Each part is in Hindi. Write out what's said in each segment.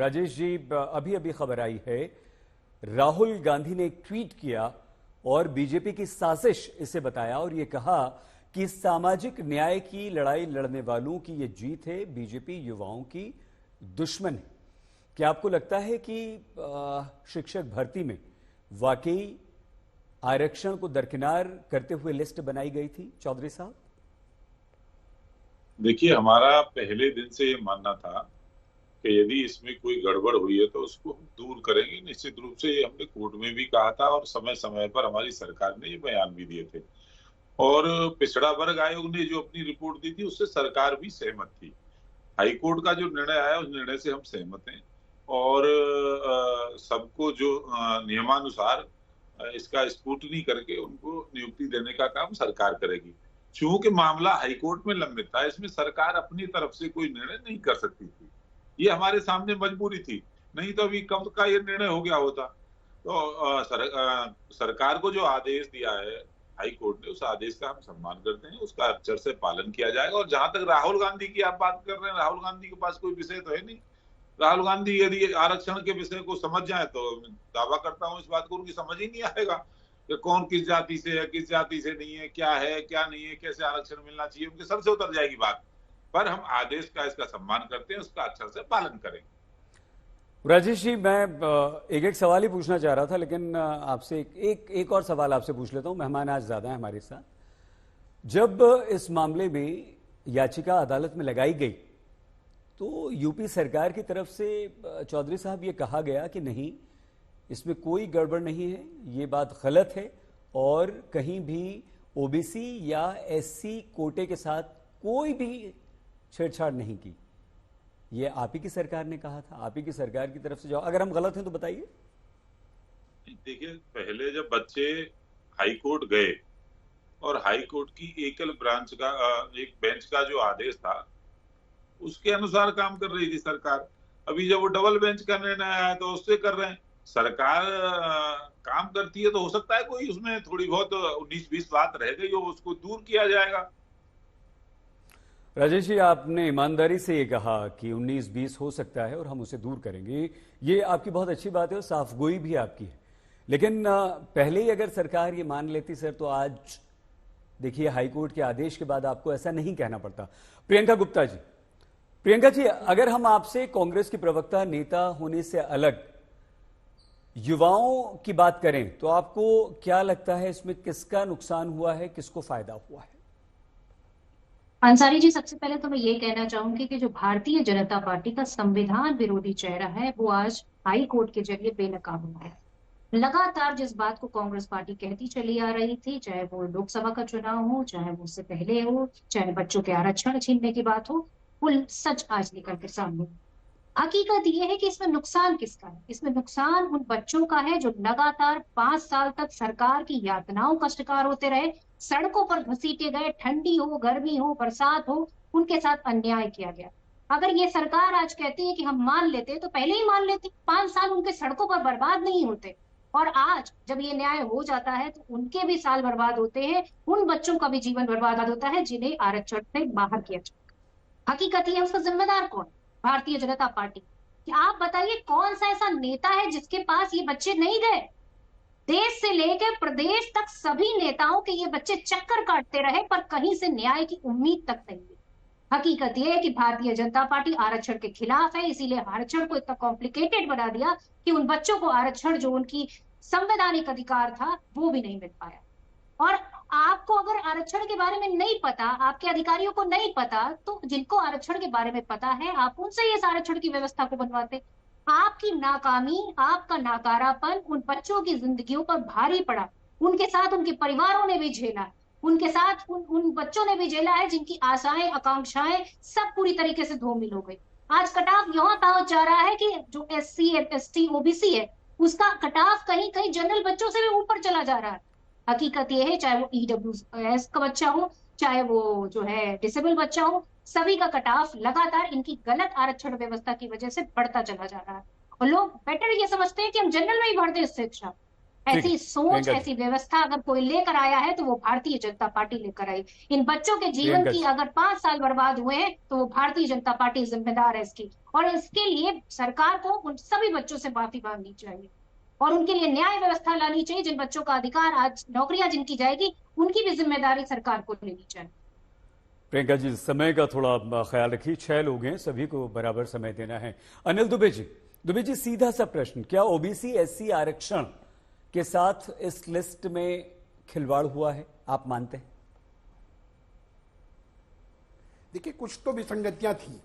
राजेश जी, अभी अभी खबर आई है, राहुल गांधी ने एक ट्वीट किया और बीजेपी की साजिश इसे बताया और ये कहा कि सामाजिक न्याय की लड़ाई लड़ने वालों की ये जीत है, बीजेपी युवाओं की दुश्मन है। क्या आपको लगता है कि शिक्षक भर्ती में वाकई आरक्षण को दरकिनार करते हुए लिस्ट बनाई गई थी, चौधरी साहब? देखिए, हमारा पहले दिन से ये मानना था कि यदि इसमें कोई गड़बड़ हुई है तो उसको हम दूर करेंगे। निश्चित रूप से ये हमने कोर्ट में भी कहा था और समय समय पर हमारी सरकार ने ये बयान भी दिए थे। और पिछड़ा वर्ग आयोग ने जो अपनी रिपोर्ट दी थी उससे सरकार भी सहमत थी। हाई कोर्ट का जो निर्णय आया उस निर्णय से हम सहमत हैं। और सबको जो नियमानुसार इसका स्क्रूटनी करके उनको नियुक्ति देने का काम सरकार करेगी। चूंकि मामला हाईकोर्ट में लंबित था, इसमें सरकार अपनी तरफ से कोई निर्णय नहीं कर सकती थी। ये हमारे सामने मजबूरी थी, नहीं तो अभी कब का ये निर्णय हो गया होता। तो सरकार को जो आदेश दिया है हाई कोर्ट ने, उस आदेश का हम सम्मान करते हैं, उसका अक्षर से पालन किया जाएगा। और जहां तक राहुल गांधी की आप बात कर रहे हैं, राहुल गांधी के पास कोई विषय तो है नहीं। राहुल गांधी यदि आरक्षण के विषय को समझ जाए तो दावा करता हूं इस बात को उनकी समझ ही नहीं आएगा कि कौन किस जाति से है, किस जाति से नहीं है, क्या है क्या नहीं है, कैसे आरक्षण मिलना चाहिए, उनके सर से उतर जाएगी बात। पर हम आदेश का इसका सम्मान करते हैं, उसका अक्षर से पालन करेंगे। राजेश जी, मैं एक एक सवाल ही पूछना चाह रहा था, लेकिन आपसे एक और सवाल आपसे पूछ लेता हूं। मेहमान आज ज्यादा है हमारे साथ। जब इस मामले में याचिका अदालत में लगाई गई तो यूपी सरकार की तरफ से चौधरी साहब ये कहा गया कि नहीं, इसमें कोई गड़बड़ नहीं है, ये बात गलत है और कहीं भी ओबीसी या एससी कोटे के साथ कोई भी छेड़छाड़ नहीं की। ये आप ही की सरकार ने कहा था, आप ही की सरकार की तरफ से। जो अगर हम गलत हैं तो बताइए। देखिए, पहले जब बच्चे हाई कोर्ट गए और हाई कोर्ट की एकल ब्रांच का एक बेंच का जो आदेश था उसके अनुसार काम कर रही थी सरकार। अभी जब वो डबल बेंच का निर्णय आया तो उससे कर रहे हैं। सरकार काम करती है तो हो सकता है कोई उसमें थोड़ी बहुत 19-20 बात रह गई हो, उसको दूर किया जाएगा। राजेश जी, आपने ईमानदारी से ये कहा कि 19-20 हो सकता है और हम उसे दूर करेंगे, ये आपकी बहुत अच्छी बात है और साफगोई भी आपकी है। लेकिन पहले ही अगर सरकार ये मान लेती सर, तो आज देखिए हाईकोर्ट के आदेश के बाद आपको ऐसा नहीं कहना पड़ता। प्रियंका गुप्ता जी, प्रियंका जी, अगर हम आपसे कांग्रेस की प्रवक्ता नेता होने से अलग युवाओं की बात करें तो आपको क्या लगता है, इसमें किसका नुकसान हुआ है, किसको फायदा हुआ है? अंसारी जी, सबसे पहले तो मैं ये कहना चाहूंगी कि जो भारतीय जनता पार्टी का संविधान विरोधी चेहरा है वो आज हाई कोर्ट के जरिए बेनकाब हुआ है। लगातार जिस बात को कांग्रेस पार्टी कहती चली आ रही थी, चाहे वो लोकसभा का चुनाव हो, चाहे वो उससे पहले हो, चाहे बच्चों के आरक्षण छीनने की बात हो, वो सच आज निकल के सामने। हकीकत ये है कि इसमें नुकसान किसका है? इसमें नुकसान उन बच्चों का है जो लगातार 5 साल तक सरकार की यातनाओं का शिकार होते रहे, सड़कों पर घसीटे गए, ठंडी हो, गर्मी हो, बरसात हो, उनके साथ अन्याय किया गया। अगर ये सरकार आज कहती है कि हम मान लेते तो पहले ही मान लेते, 5 साल उनके सड़कों पर बर्बाद नहीं होते। और आज जब ये न्याय हो जाता है तो उनके भी साल बर्बाद होते हैं, उन बच्चों का भी जीवन बर्बाद होता है जिन्हें आरक्षण से बाहर किया जाए। हकीकत ये है, उसका जिम्मेदार कौन? भारतीय जनता पार्टी। कि आप बताइए कौन सा ऐसा नेता है जिसके पास ये बच्चे नहीं गए? देश से लेकर प्रदेश तक सभी नेताओं के ये बच्चे चक्कर काटते रहे पर कहीं से न्याय की उम्मीद तक नहीं हुई। हकीकत यह है कि भारतीय जनता पार्टी आरक्षण के खिलाफ है, इसीलिए आरक्षण को इतना कॉम्प्लिकेटेड बना दिया कि उन बच्चों को आरक्षण जो उनकी संवैधानिक अधिकार था वो भी नहीं मिल पाया। और आपको अगर आरक्षण के बारे में नहीं पता, आपके अधिकारियों को नहीं पता, तो जिनको आरक्षण के बारे में पता है आप उनसे इस आरक्षण की व्यवस्था को बनवाते। आपकी नाकामी, आपका नाकारापन उन बच्चों की जिंदगियों पर भारी पड़ा। उनके साथ उनके परिवारों ने भी झेला, उनके साथ उन बच्चों ने भी झेला है जिनकी आशाएं आकांक्षाएं सब पूरी तरीके से धूमिल हो गई। आज कटाव यहाँ पहुंच जा रहा है कि जो SC ST OBC है उसका कटाव कहीं कहीं जनरल बच्चों से भी ऊपर चला जा रहा है। हकीकत ये है, चाहे वो EWS का बच्चा हो, चाहे वो जो है डिसेबल बच्चा हो, सभी का कटाव लगातार इनकी गलत आरक्षण व्यवस्था की वजह से बढ़ता चला जा रहा है। और लोग बेटर ये समझते हैं कि हम जनरल में ही भर दें शिक्षा। ठीक है ऐसी सोच, प्रियंका जी। ऐसी व्यवस्था अगर कोई लेकर आया है तो वो भारतीय जनता पार्टी लेकर आई। इन बच्चों के जीवन प्रियंका की जी। अगर 5 साल बर्बाद हुए हैं तो वो भारतीय जनता पार्टी जिम्मेदार है इसकी। और इसके लिए सरकार को उन सभी बच्चों से माफी मांगनी चाहिए और उनके लिए न्याय व्यवस्था लानी चाहिए। जिन बच्चों का अधिकार, आज नौकरियां जिनकी जाएगी, उनकी भी जिम्मेदारी सरकार को लेनी चाहिए। प्रियंका जी, समय का थोड़ा ख्याल रखिए, 6 लोग हैं, सभी को बराबर समय देना है। अनिल दुबे जी, दुबे जी सीधा सा प्रश्न, क्या ओबीसी एससी आरक्षण के साथ इस लिस्ट में खिलवाड़ हुआ है, आप मानते हैं? देखिए, कुछ तो विसंगतियां थी।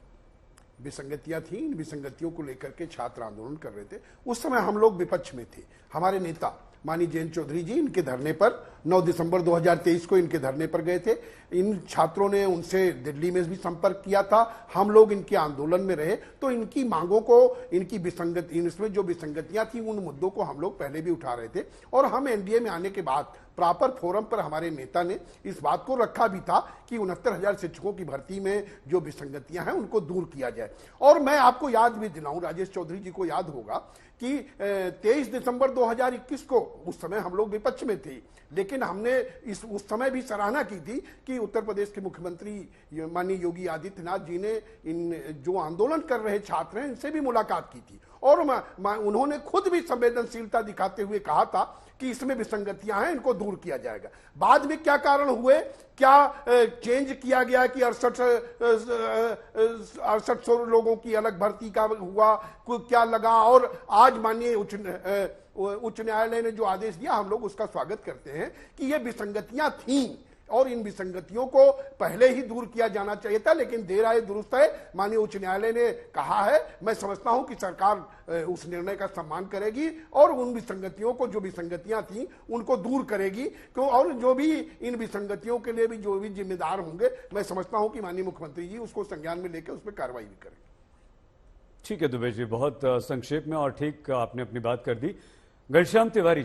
इन विसंगतियों को लेकर के छात्र आंदोलन कर रहे थे। उस समय हम लोग विपक्ष में थे। हमारे नेता माननीय जयंत चौधरी जी इनके धरने पर 9 दिसंबर 2023 को इनके धरने पर गए थे। इन छात्रों ने उनसे दिल्ली में भी संपर्क किया था। हम लोग इनके आंदोलन में रहे, तो इनकी मांगों को, इसमें जो विसंगतियां थी, उन मुद्दों को हम लोग पहले भी उठा रहे थे। और हम एनडीए में आने के बाद प्रॉपर फोरम पर हमारे नेता ने इस बात को रखा भी था कि 69,000 शिक्षकों की भर्ती में जो विसंगतियां हैं उनको दूर किया जाए। और मैं आपको याद भी दिलाऊं, राजेश चौधरी जी को याद होगा कि 23 दिसंबर 2021 को, उस समय हम लोग विपक्ष में थे, लेकिन हमने उस समय भी सराहना की थी कि उत्तर प्रदेश के मुख्यमंत्री माननीय योगी आदित्यनाथ जी ने इन जो आंदोलन कर रहे छात्र हैं इनसे भी मुलाकात की थी। और उन्होंने खुद भी संवेदनशीलता दिखाते हुए कहा था कि इसमें विसंगतियां हैं, इनको दूर किया जाएगा। बाद में क्या कारण हुए, क्या चेंज किया गया कि 6800 लोगों की अलग भर्ती का हुआ, क्या लगा? और आज माननीय उच्च न्यायालय ने जो आदेश दिया, हम लोग उसका स्वागत करते हैं कि ये विसंगतियां थीं और इन विसंगतियों को पहले ही दूर किया जाना चाहिए था, लेकिन देर आए दुरुस्त है। माननीय उच्च न्यायालय ने कहा है, मैं समझता हूं कि सरकार उस निर्णय का सम्मान करेगी और उन विसंगतियों को, जो विसंगतियां थी, उनको दूर करेगी। क्यों? और जो भी इन विसंगतियों के लिए भी जो भी जिम्मेदार होंगे, मैं समझता हूं कि माननीय मुख्यमंत्री जी उसको संज्ञान में लेकर उस पर कार्रवाई भी करेंगे। ठीक है दुबे जी, बहुत संक्षेप में और ठीक आपने अपनी बात कर दी। घनश्याम तिवारी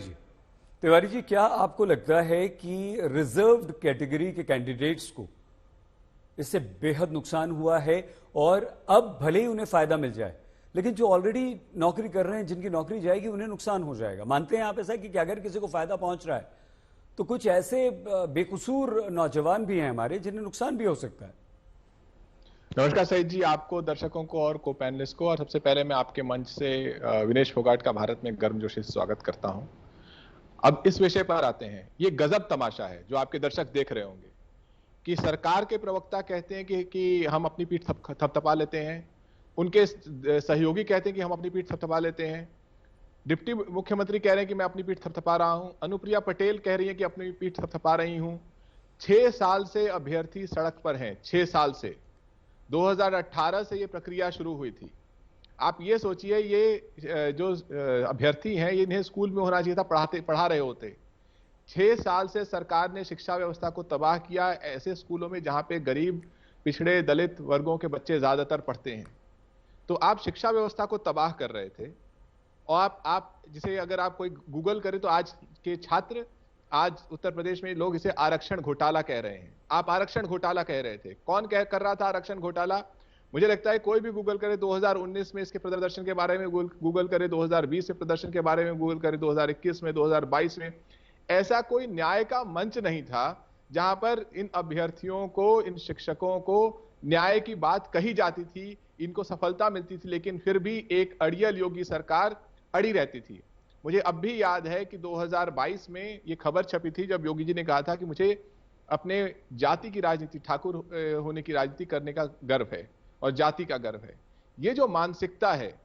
जी, क्या आपको लगता है कि रिजर्व्ड कैटेगरी के कैंडिडेट्स को इससे बेहद नुकसान हुआ है और अब भले ही उन्हें फायदा मिल जाए, लेकिन जो ऑलरेडी नौकरी कर रहे हैं, जिनकी नौकरी जाएगी, उन्हें नुकसान हो जाएगा? मानते हैं आप ऐसा कि अगर किसी को फायदा पहुंच रहा है तो कुछ ऐसे बेकसूर नौजवान भी हैं हमारे जिन्हें नुकसान भी हो सकता है? नमस्कार सईद जी, आपको, दर्शकों को और को पैनलिस्ट को। और सबसे पहले मैं आपके मंच से विनेश फोगाट का भारत में गर्मजोशी से स्वागत करता हूं। अब इस विषय पर आते हैं। ये गजब तमाशा है जो आपके दर्शक देख रहे होंगे कि सरकार के प्रवक्ता कहते हैं कि हम अपनी पीठ थपथपा लेते हैं, उनके सहयोगी कहते हैं कि हम अपनी पीठ थपथपा लेते हैं, डिप्टी मुख्यमंत्री कह रहे हैं कि मैं अपनी पीठ थपथपा रहा हूं, अनुप्रिया पटेल कह रही है कि अपनी पीठ थपथपा रही हूं। 6 साल से अभ्यर्थी सड़क पर हैं, 6 साल से। 2018 से ये प्रक्रिया शुरू हुई थी। आप ये सोचिए, ये जो अभ्यर्थी हैं, ये इन्हें स्कूल में होना चाहिए था, पढ़ा रहे होते। 6 साल से सरकार ने शिक्षा व्यवस्था को तबाह किया, ऐसे स्कूलों में जहां पे गरीब, पिछड़े, दलित वर्गों के बच्चे ज्यादातर पढ़ते हैं। तो आप शिक्षा व्यवस्था को तबाह कर रहे थे। और आप जिसे अगर आप कोई गूगल करें तो आज के छात्र, आज उत्तर प्रदेश में लोग इसे आरक्षण घोटाला कह रहे हैं। आप आरक्षण घोटाला कह रहे थे। कौन कर रहा था आरक्षण घोटाला? मुझे लगता है कोई भी गूगल करे, 2019 में इसके प्रदर्शन के बारे में गूगल करे, 2020 में प्रदर्शन के बारे में गूगल करे, 2021 में, 2022 में, ऐसा कोई न्याय का मंच नहीं था जहां पर इन अभ्यर्थियों को, इन शिक्षकों को न्याय की बात कही जाती थी, इनको सफलता मिलती थी, लेकिन फिर भी एक अड़ियल योगी सरकार अड़ी रहती थी। मुझे अब भी याद है कि 2022 में ये खबर छपी थी जब योगी जी ने कहा था कि मुझे अपने जाति की राजनीति, ठाकुर होने की राजनीति करने का गर्व है और जाति का गर्व है। ये जो मानसिकता है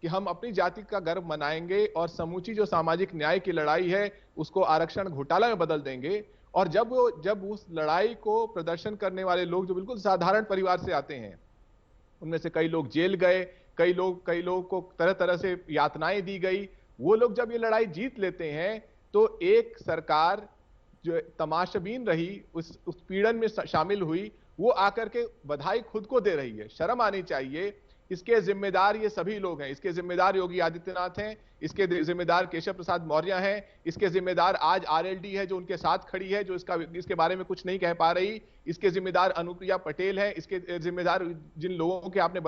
कि हम अपनी जाति का गर्व मनाएंगे और समूची जो सामाजिक न्याय की लड़ाई है उसको आरक्षण घोटाला में बदल देंगे, और जब उस लड़ाई को प्रदर्शन करने वाले लोग जो बिल्कुल साधारण परिवार से आते हैं, उनमें से कई लोग जेल गए, कई लोग को तरह तरह से यातनाएं दी गई, वो लोग जब ये लड़ाई जीत लेते हैं तो एक सरकार जो तमाशाबीन रही, उस पीड़न में शामिल हुई, वो आकर के बधाई खुद को दे रही है। शर्म आनी चाहिए। इसके जिम्मेदार ये सभी लोग हैं। इसके जिम्मेदार योगी आदित्यनाथ हैं, इसके जिम्मेदार केशव प्रसाद मौर्य हैं, इसके जिम्मेदार आज आरएलडी है जो उनके साथ खड़ी है, जो इसके बारे में कुछ नहीं कह पा रही। इसके जिम्मेदार अनुप्रिया पटेल है, इसके जिम्मेदार जिन लोगों के आपने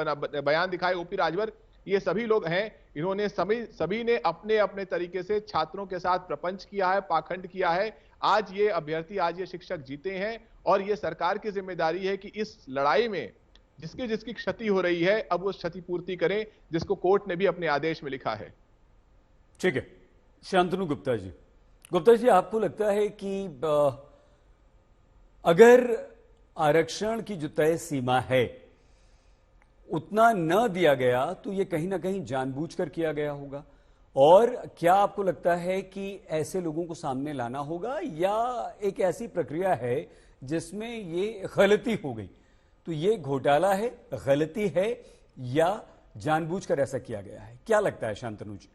बयान दिखाए, ओपी राजभर, ये सभी लोग हैं, इन्होंने सभी ने अपने अपने तरीके से छात्रों के साथ प्रपंच किया है, पाखंड किया है। आज ये अभ्यर्थी, आज ये शिक्षक जीते हैं और ये सरकार की जिम्मेदारी है कि इस लड़ाई में जिसकी जिसकी क्षति हो रही है अब वो क्षति पूर्ति करें, जिसको कोर्ट ने भी अपने आदेश में लिखा है। ठीक है, शांतनु गुप्ता जी। गुप्ता जी, आपको लगता है कि अगर आरक्षण की जो तय सीमा है उतना न दिया गया तो ये कहीं ना कहीं जानबूझकर किया गया होगा? और क्या आपको लगता है कि ऐसे लोगों को सामने लाना होगा या एक ऐसी प्रक्रिया है जिसमें ये गलती हो गई, तो ये घोटाला है, गलती है या जानबूझकर ऐसा किया गया है? क्या लगता है शांतनु जी?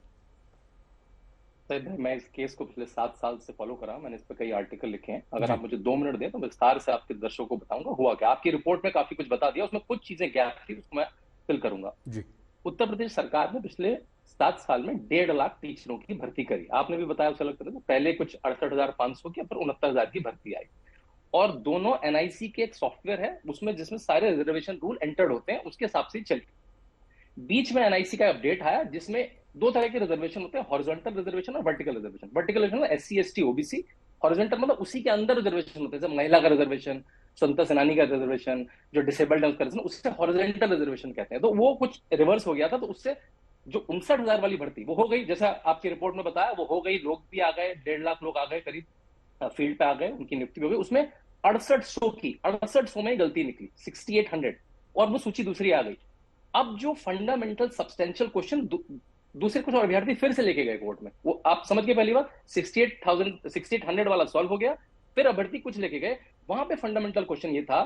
मैं इस केस को पिछले 7 साल से फॉलो कर रहा हूं, मैंने इस पर कई आर्टिकल लिखे हैं। अगर आप मुझे 2 मिनट दें तो विस्तार से आपके दर्शकों को बताऊंगा हुआ क्या। आपकी रिपोर्ट में काफी कुछ बता दिया, उसमें कुछ चीजें गैप थी, उसको मैं फिल करूंगा जी। उत्तर प्रदेश सरकार ने पिछले 7 साल में 1.5 लाख टीचरों की भर्ती करी। आपने भी बताया उसे अलग तरह से, पहले कुछ 68,500 की, फिर 69,000 की भर्ती आई। और दोनों एनआईसी के एक सॉफ्टवेयर है उसमें, जिसमें सारे रिजर्वेशन रूल एंटर्ड होते हैं, उसके हिसाब से चलती। बीच में एनआईसी का अपडेट आया जिसमें 2 तरह के रिजर्वेशन होते हैं, हॉरिजॉन्टल रिजर्वेशन और vertical reservation. Vertical reservation SC ST OBC, horizontal मतलब उसी के अंदर रिजर्वेशन होते हैं, जैसे महिला का रिजर्वेशन, स्वतंत्र सेनानी का रिजर्वेशन, जो डिसेबल्ड है उसका रिजर्वेशन, उससे हॉरिजॉन्टल रिजर्वेशन कहते हैं। तो वो कुछ रिवर्स हो गया था, तो उससे जो 59,000 वाली भर्ती वो हो गई, जैसा आपकी रिपोर्ट में बताया वो हो गई। लोग भी आ गए, 1.5 लाख लोग आ गए, करीब फील्ड पे आ गए, उनकी नियुक्ति हो गई। उसमें 6800 में गलती निकली, 6800, और वो सूची दूसरी आ गई। अब जो फंडामेंटल सब्सटेंशियल क्वेश्चन दूसरे कुछ और अभ्यर्थी फिर से लेके गए कोर्ट में, वो आप समझ गए, पहली बार 6800 वाला सॉल्व हो गया, फिर अभ्यर्थी कुछ लेके गए। वहां पे फंडामेंटल क्वेश्चन ये था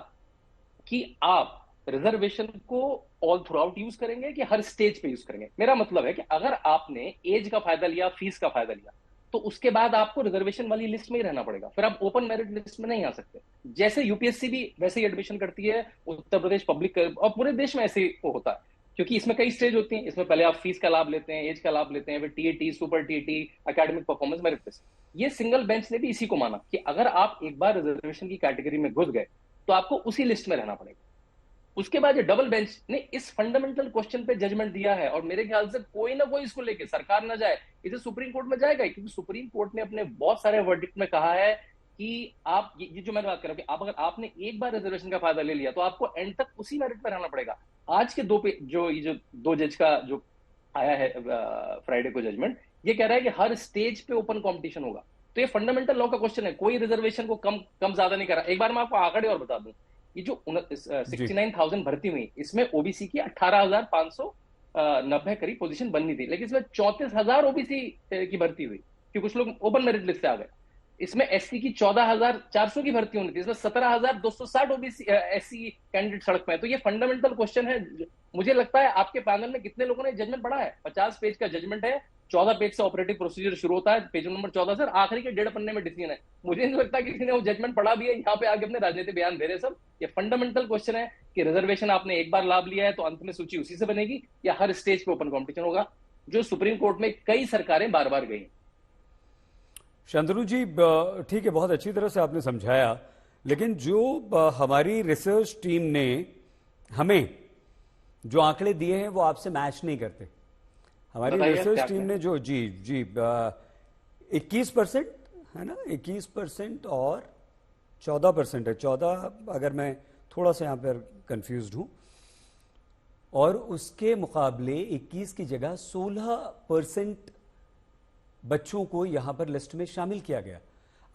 कि आप रिजर्वेशन को ऑल थ्रू आउट यूज करेंगे कि हर स्टेज पे यूज करेंगे। मेरा मतलब है कि अगर आपने एज का फायदा लिया, फीस का फायदा लिया, तो उसके बाद आपको रिजर्वेशन वाली लिस्ट में ही रहना पड़ेगा, फिर आप ओपन मेरिट लिस्ट में नहीं आ सकते। जैसे यूपीएससी भी वैसे ही एडमिशन करती है, उत्तर प्रदेश पब्लिक, और पूरे देश में ऐसे ही होता है, क्योंकि इसमें कई स्टेज होती हैं। इसमें पहले आप फीस का लाभ लेते हैं, एज का लाभ लेते हैं, फिर TAT, super TAT, academic performance, merit list. ये सिंगल बेंच ने भी इसी को माना कि अगर आप एक बार रिजर्वेशन की कैटेगरी में घुस गए तो आपको उसी लिस्ट में रहना पड़ेगा। उसके बाद ये डबल बेंच ने इस फंडामेंटल क्वेश्चन पे जजमेंट दिया है, और मेरे ख्याल से कोई ना कोई इसको लेके, सरकार ना जाए, इसे सुप्रीम कोर्ट में जाएगा, क्योंकि सुप्रीम कोर्ट ने अपने बहुत सारे वर्डिक्ट में कहा है कि आप ये जो मैं बात कर रहा हूं कि आप अगर आपने एक बार रिजर्वेशन का फायदा ले लिया तो आपको एंड तक उसी मेरिट पर रहना पड़ेगा। आज के जो 2 जज का जो आया है फ्राइडे को जजमेंट, ये कह रहा है कि हर स्टेज पे ओपन कंपटीशन होगा। तो ये फंडामेंटल लॉ का क्वेश्चन है, कोई रिजर्वेशन को कम ज्यादा नहीं कर रहा। एक बार मैं आपको आंकड़े और बता दूं, ये जो 69,000 भर्ती हुई, इसमें ओबीसी की 18,590 करीब पोजीशन बननी थी, लेकिन इसमें 34,000 ओबीसी की भर्ती हुई क्योंकि कुछ लोग ओपन मेरिट लिस्ट से आ गए। इसमें एससी की 14,400 की भर्ती होनी थी, इसमें 17,260 ओबीसी एससी कैंडिडेट सड़क पे है। तो ये फंडामेंटल क्वेश्चन है। मुझे लगता है आपके पैनल में कितने लोगों ने जजमेंट पढ़ा है? 50 पेज का जजमेंट है, 14 पेज से ऑपरेटिव प्रोसीजर शुरू होता है, पेज नंबर 14 से आखिरी के 1.5 पन्ने में डिसीजन है। मुझे नहीं लगता कि किसी ने वो जजमेंट पढ़ा भी है, यहाँ पे आके अपने राजनीतिक बयान दे रहे सब। ये फंडामेंटल क्वेश्चन है कि रिजर्वेशन आपने एक बार लाभ लिया है तो अंत में सूची उसी से बनेगी या हर स्टेज पे ओपन कॉम्पिटिशन होगा, जो सुप्रीम कोर्ट में कई सरकारें बार बार गई। शांतनु जी, ठीक है, बहुत अच्छी तरह से आपने समझाया, लेकिन जो हमारी रिसर्च टीम ने हमें जो आंकड़े दिए हैं वो आपसे मैच नहीं करते। हमारी रिसर्च टीम ने जो 21% है ना, 21% और 14% है, 14 अगर मैं थोड़ा सा यहां पर कंफ्यूज्ड हूं, और उसके मुकाबले 21 की जगह 16% बच्चों को यहां पर लिस्ट में शामिल किया गया।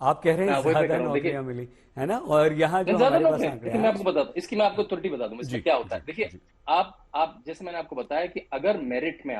आप कह रहे हैं ज्यादा नौकरियां मिली है ना, और यहाँ जो हमारे पास आंकड़े हैं, मैं आपको बता दूं, इसकी मैं आपको त्रुटि बता दूं, इसमें क्या होता है। देखिए, आप जैसे मैंने आपको बताया कि अगर मेरिट में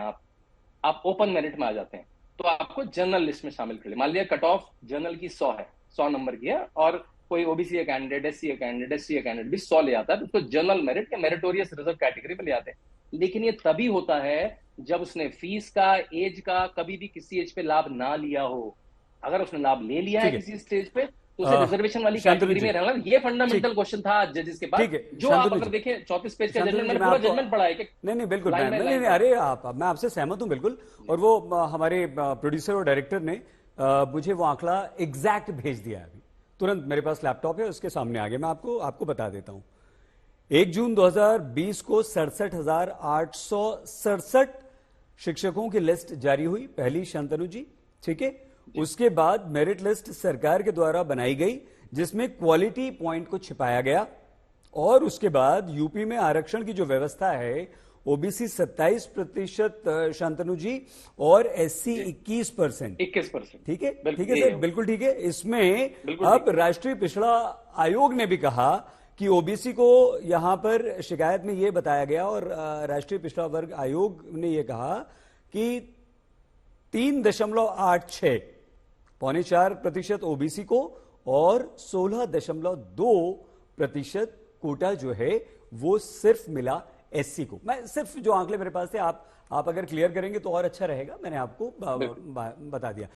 आप ओपन मेरिट में आ जाते हैं तो आपको जनरल लिस्ट में शामिल कर ले। मान लिया कट ऑफ जनरल की 100 है, 100 नंबर की है, और कोई OBC candidate, SC candidate, SC candidate भी 100 ले आता है, तो उसको जनरल मेरिट या मेरिटोरियस रिजर्व कैटेगरी में ले आते हैं। लेकिन ये तभी होता है जब उसने फीस का, एज का, कभी भी किसी एज पे लाभ ना लिया हो। अगर उसने लाभ ले लिया है किसी स्टेज पे तो उसे रिजर्वेशन वाली कैटेगरी में रहना। ये फंडामेंटल क्वोश्चन था जजेस के पास, जो आप अगर देखें 34 पेज का जजमेंट, मैंने पूरा जजमेंट पढ़ा है कि नहीं बिल्कुल, नहीं, अरे मैं आपसे सहमत हूं बिल्कुल। और वो हमारे प्रोड्यूसर और डायरेक्टर ने मुझे वो आंकड़ा एग्जैक्ट भेज दिया है। अभी तुरंत मेरे पास लैपटॉप है, उसके सामने आ गया, मैं आपको बता देता हूं। 1 जून 2020 को 67,867 शिक्षकों की लिस्ट जारी हुई, पहली शांतनु जी, ठीक है। उसके बाद मेरिट लिस्ट सरकार के द्वारा बनाई गई, जिसमें क्वालिटी पॉइंट को छिपाया गया, और उसके बाद यूपी में आरक्षण की जो व्यवस्था है, ओबीसी 27% शांतनु जी, और एससी 21%। 21%, ठीक है, ठीक है सर, बिल्कुल ठीक है। इसमें अब राष्ट्रीय पिछड़ा आयोग ने भी कहा कि ओबीसी को यहां पर शिकायत में यह बताया गया, और राष्ट्रीय पिछड़ा वर्ग आयोग ने यह कहा कि 3.86 4% ओबीसी को और 16.2% कोटा जो है वो सिर्फ मिला एससी को। मैं सिर्फ जो आंकड़े मेरे पास थे, आप अगर क्लियर करेंगे तो और अच्छा रहेगा, मैंने आपको बता दिया।